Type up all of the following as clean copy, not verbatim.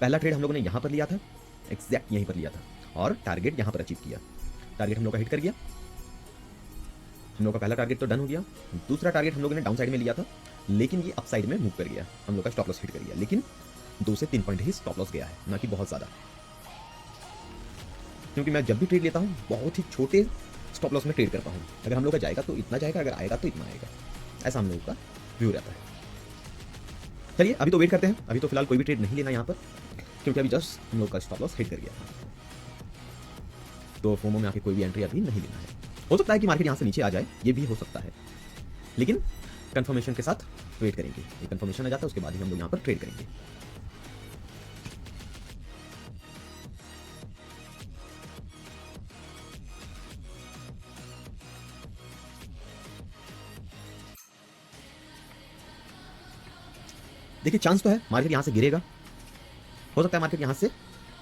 पहला ट्रेड हम लोगों ने यहाँ पर लिया था, एग्जैक्ट यहीं पर लिया था, और टारगेट यहाँ पर अचीव किया। टारगेट हम लोग का हिट कर गया, हम लोग का पहला टारगेट तो डन हो गया। दूसरा टारगेट हम लोगों ने डाउन साइड में लिया था, लेकिन ये अप साइड में मूव कर गया, हम लोग का स्टॉप लॉस हिट कर गया, लेकिन 2 से 3 पॉइंट ही स्टॉप लॉस गया है, ना कि बहुत ज़्यादा। क्योंकि मैं जब भी ट्रेड लेता हूँ बहुत ही छोटे स्टॉप लॉस में ट्रेड करता हूँ। अगर हम लोग का जाएगा तो इतना जाएगा, अगर आएगा तो इतना आएगा, ऐसा हम लोगों का व्यू रहता है। चलिए अभी तो वेट करते हैं, अभी तो फिलहाल कोई भी ट्रेड नहीं लेना यहाँ पर, क्योंकि अभी जस्ट हम लोग का स्टॉप लॉस हिट कर गया था, तो फोमो में आके कोई भी एंट्री अभी नहीं लेना है। हो सकता है कि मार्केट यहाँ से नीचे आ जाए, ये भी हो सकता है, लेकिन कंफर्मेशन के साथ वेट करेंगे। ये कंफर्मेशन आ जाता है उसके बाद ही हम लोग यहाँ पर ट्रेड करेंगे। देखिए चांस तो है मार्केट यहाँ से गिरेगा, हो सकता है मार्केट यहाँ से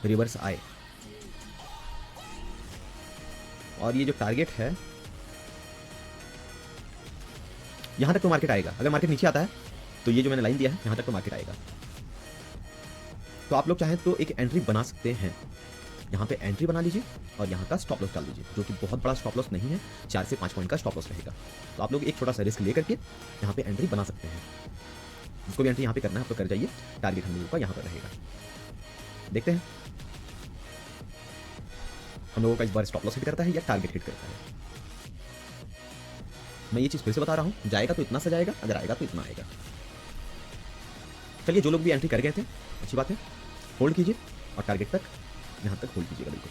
रिवर्स आए, और ये जो टारगेट है यहाँ तक तो मार्केट आएगा। अगर मार्केट नीचे आता है तो ये जो मैंने लाइन दिया है यहाँ तक तो मार्केट आएगा। तो आप लोग चाहें तो एक एंट्री बना सकते हैं, यहाँ पे एंट्री बना लीजिए और यहाँ का स्टॉप लॉस डाल दीजिए, जो कि बहुत बड़ा स्टॉप लॉस नहीं है, 4 से 5 पॉइंट का स्टॉप लॉस रहेगा। तो आप लोग एक छोटा सा रिस्क लेकर के यहाँ पे एंट्री बना सकते हैं। जिसको भी एंट्री यहाँ पे करना है आप तो कर जाइए, टारगेट हम लोगों का यहाँ पर रहेगा। देखते हैं हम लोगों का इस बार स्टॉप लॉस हिट करता है या टारगेट हिट करता है। मैं ये चीज़ फिर से बता रहा हूँ, जाएगा तो इतना सा जाएगा, अगर आएगा तो इतना आएगा। चलिए जो लोग भी एंट्री कर गए थे अच्छी बात है, होल्ड कीजिए और टारगेट तक यहाँ तक होल्ड कीजिएगा बिल्कुल।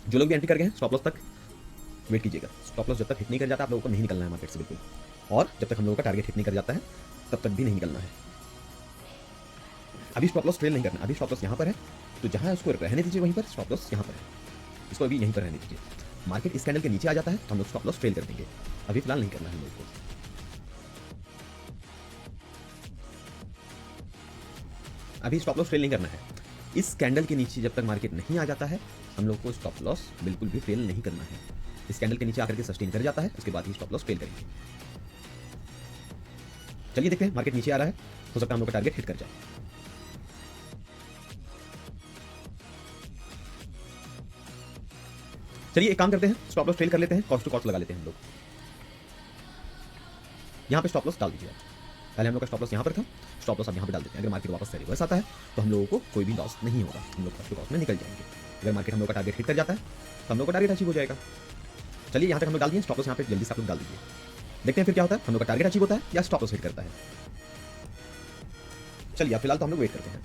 जो लोग भी एंट्री कर गए हैं स्टॉप लॉस तक वेट कीजिएगा। स्टॉप लॉस जब तक हिट नहीं कर जाता आप लोगों को नहीं निकलना है मार्केट से बिल्कुल, और जब तक हम लोगों का टारगेट हिट नहीं कर जाता है तब तक भी नहीं निकलना है। अभी स्टॉप लॉस ट्रेल नहीं करना, अभी स्टॉप लॉस यहाँ पर है तो जहाँ उसको रहने दीजिए वहीं पर, स्टॉप लॉस यहाँ पर है, इसको अभी यहीं पर रहने दीजिए। मार्केट इस कैंडल के नीचे आ जाता है तो हम लोग स्टॉप लॉस ट्रेल कर देंगे, अभी फिलहाल नहीं करना है हम लोग को। अभी स्टॉप लॉस ट्रेल नहीं करना है, इस कैंडल के नीचे जब तक मार्केट नहीं आ जाता है हम लोग को स्टॉप लॉस बिल्कुल भी ट्रेल नहीं करना है। इस कैंडल के नीचे आकर के सस्टेन कर जाता है उसके बाद ही स्टॉप लॉस ट्रेल करेंगे। चलिए देखते हैं मार्केट नीचे आ रहा है, हो सकता है हम लोग का टारगेट हिट कर जाए। चलिए एक काम करते हैं, स्टॉप लॉस ट्रेल कर लेते हैं, कॉस्ट टू कॉस्ट लगा लेते हैं हम लोग। यहाँ पे स्टॉप लॉस डाल दीजिए। पहले हम लोग का स्टॉप लॉस यहाँ पर था, स्टॉप लॉस अब यहाँ पे डाल देते हैं। अगर मार्केट वापस से रिवर्स आता है तो हम लोगों को कोई भी लॉस नहीं होगा, हम लोग कॉस्ट टू कॉस्ट में निकल जाएंगे। अगर मार्केट हम लोग का टारगेट हिट कर जाता है तो हम लोग का टारगेट अचीव हो जाएगा। चलिए यहाँ तक हम लोग डाल दिए, स्टॉप लॉस यहाँ पे जल्दी से आप लोग डाल दीजिए, देखते हैं फिर क्या होता है, हम लोग का टारगेट अचीव होता है या स्टॉप लॉस हिट करता है। चलिए फिलहाल तो हम लोग वेट करते हैं।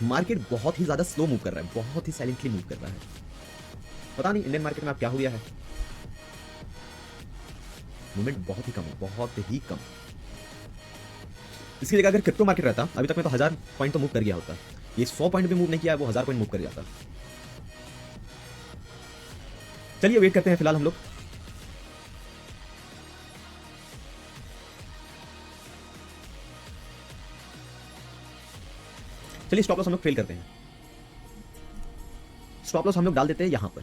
मार्केट बहुत ही ज्यादा स्लो मूव कर रहा है, बहुत ही साइलेंटली मूव कर रहा है, पता नहीं इंडियन मार्केट में आप क्या हो गया है, मूवमेंट बहुत ही कम है, बहुत ही कम। इसकी जगह अगर क्रिप्टो मार्केट रहता अभी तक मैं तो 1000 पॉइंट तो मूव कर गया होता, ये 100 पॉइंट भी मूव नहीं किया, वो 1000 पॉइंट मूव कर जाता। चलिए वेट करते हैं फिलहाल हम लोग। चलिए स्टॉप लॉस हम लोग ट्रेल करते हैं, स्टॉप लॉस हम लोग डाल देते हैं यहां पर।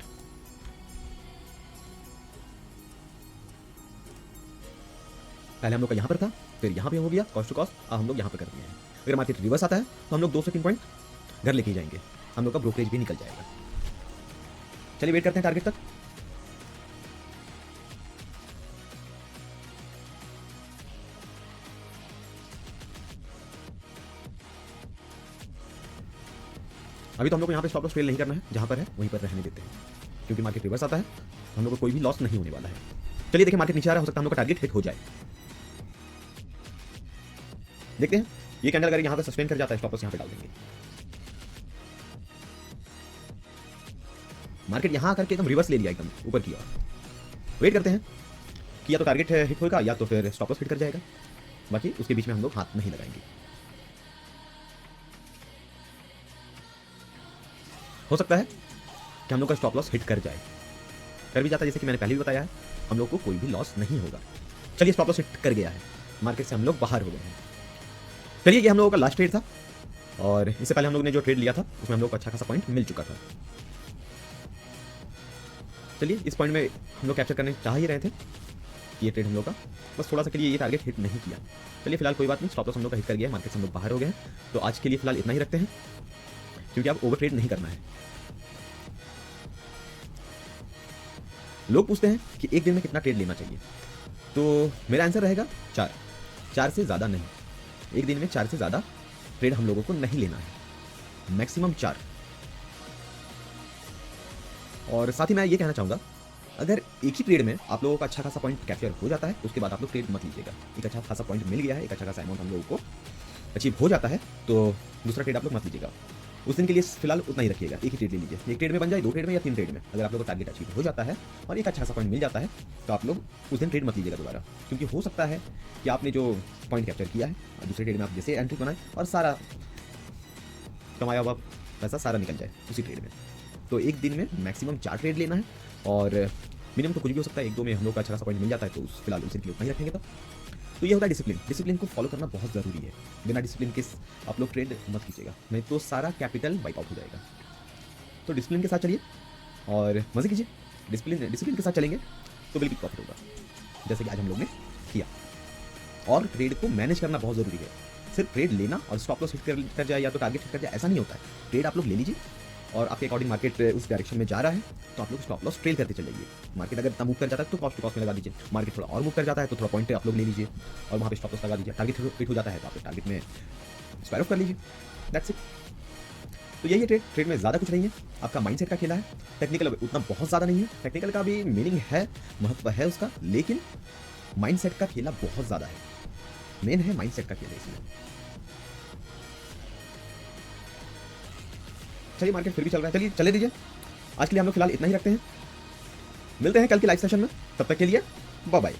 पहले हम लोग का यहां पर था, फिर यहां पे हो गया कॉस्ट टू कॉस्ट, अब हम लोग यहां पर कर दिए हैं। अगर मार्केट रिवर्स आता है तो हम लोग 2 से 3 पॉइंट घर लेके जाएंगे, हम लोग का ब्रोकरेज भी निकल जाएगा। चलिए वेट करते हैं टारगेट तक। अभी तो हम लोग को यहाँ पे स्टॉप लॉस ट्रेल नहीं करना है, जहां पर है वहीं पर रहने देते हैं, क्योंकि मार्केट रिवर्स आता है तो हम लोग को कोई भी लॉस नहीं होने वाला है। चलिए देखिए मार्केट नीचे आ रहा है, हो सकता है हम लोग का टारगेट हिट हो जाए। देखते हैं ये कैंडल अगर यहाँ पे सस्टेन कर जाता है स्टॉप लॉस यहाँ पे डाल देंगे। मार्केट यहाँ आकर के एकदम रिवर्स ले लिया, एकदम ऊपर की ओर। वेट करते हैं कि या तो टारगेट हिट होगा या तो फिर स्टॉप लॉस हिट कर जाएगा, बाकी उसके बीच में हम लोग हाथ नहीं लगाएंगे। हो सकता है कि हम लोग का स्टॉप लॉस हिट कर जाए, कर भी जाता है, जैसे कि मैंने पहले भी बताया है हम लोग को कोई भी लॉस नहीं होगा। चलिए स्टॉप लॉस हिट कर गया है, मार्केट से हम लोग बाहर हो गए हैं। चलिए ये हम लोगों का लास्ट ट्रेड था, और इससे पहले हम लोग ने जो ट्रेड लिया था उसमें हम लोग को अच्छा खासा पॉइंट मिल चुका था। चलिए इस पॉइंट में हम लोग कैप्चर करने चाह ही रहे थे कि ये ट्रेड हम लोग का बस थोड़ा सा के लिए ये टारगेट हिट नहीं किया। चलिए फिलहाल कोई बात नहीं, स्टॉप लॉस हम लोग का हिट कर गया है, मार्केट से हम लोग बाहर हो गए हैं। तो आज के लिए फिलहाल इतना ही रखते हैं, क्योंकि अब ओवर ट्रेड नहीं करना है। लोग पूछते हैं कि एक दिन में कितना ट्रेड लेना चाहिए, तो मेरा आंसर रहेगा 4 से ज़्यादा नहीं। एक दिन में 4 से ज़्यादा ट्रेड हम लोगों को नहीं लेना है, मैक्सिमम 4। और साथ ही मैं ये कहना चाहूँगा, अगर एक ही ट्रेड में आप लोगों का अच्छा खासा पॉइंट कैप्चर हो जाता है तो उसके बाद आप लोग ट्रेड मत लीजिएगा। एक अच्छा खासा पॉइंट मिल गया है, एक अच्छा खासा अमाउंट हम लोगों को अचीव हो जाता है, तो दूसरा ट्रेड आप लोग मत लीजिएगा। उस दिन के लिए फिलहाल उतना ही रखिएगा, एक ही ट्रेड ले लीजिए। एक ट्रेड में बन जाए, 2 ट्रेड में या 3 ट्रेड में, अगर आप लोग को टारगेट अचीव हो जाता है और एक अच्छा खासा पॉइंट मिल जाता है तो आप लोग उस दिन ट्रेड मत लीजिएगा दोबारा, क्योंकि हो सकता है कि आपने जो पॉइंट कैप्चर किया है और दूसरे ट्रेड में आप जैसे एंट्री बनाए और सारा कमाया हुआ पैसा सारा निकल जाए उसी ट्रेड में। तो एक दिन में मैक्सिमम 4 ट्रेड लेना है, और मिनिमम तो कुछ भी हो सकता है, 1-2 में हम लोग का अच्छा खासा पॉइंट मिल जाता है तो फिलहाल उस दिन के लिए उतना ही रखेंगे। तो ये होता है डिसिप्लिन। डिसिप्लिन को फॉलो करना बहुत ज़रूरी है। बिना डिसिप्लिन के आप लोग ट्रेड मत कीजिएगा, नहीं तो सारा कैपिटल वाइप आउट हो जाएगा। तो डिसिप्लिन के साथ चलिए और मजे कीजिए। डिसिप्लिन के साथ चलेंगे तो बिल्कुल प्रॉफिट होगा, जैसे कि आज हम लोग ने किया। और ट्रेड को मैनेज करना बहुत ज़रूरी है। सिर्फ ट्रेड लेना और स्टॉप लॉस हिट कर जाए या तो टारगेट हिट कर जाए, ऐसा नहीं होता है। ट्रेड आप लोग ले लीजिए और आपके अकॉर्डिंग मार्केट उस डायरेक्शन में जा रहा है तो आप लोग स्टॉप लॉस ट्रेल करते चले जाइए। मार्केट अगर इतना मूव कर जाता है तो कॉस्ट टू कॉस्ट में लगा दीजिए। मार्केट थोड़ा और मूव कर जाता है तो थोड़ा पॉइंट आप लोग ले लीजिए और वहाँ पे स्टॉप लॉस लगा दीजिए। टारगेट हिट हो जाता है तो आप टारगेट में स्क्वायर ऑफ कर लीजिए। That's it. तो यही है ट्रेड में ज़्यादा कुछ नहीं है, आपका माइंडसेट का खेला है। टेक्निकल उतना बहुत ज़्यादा नहीं है, टेक्निकल का भी मीनिंग है, महत्व है उसका, लेकिन माइंडसेट का खेला बहुत ज़्यादा है। मेन है माइंडसेट का खेला इसमें। चलिए मार्केट फिर भी चल रहा है, चलिए चले दीजिए। आज के लिए हम लोग फिलहाल इतना ही रखते हैं, मिलते हैं कल के लाइव सेशन में। तब तक के लिए बाय बाय।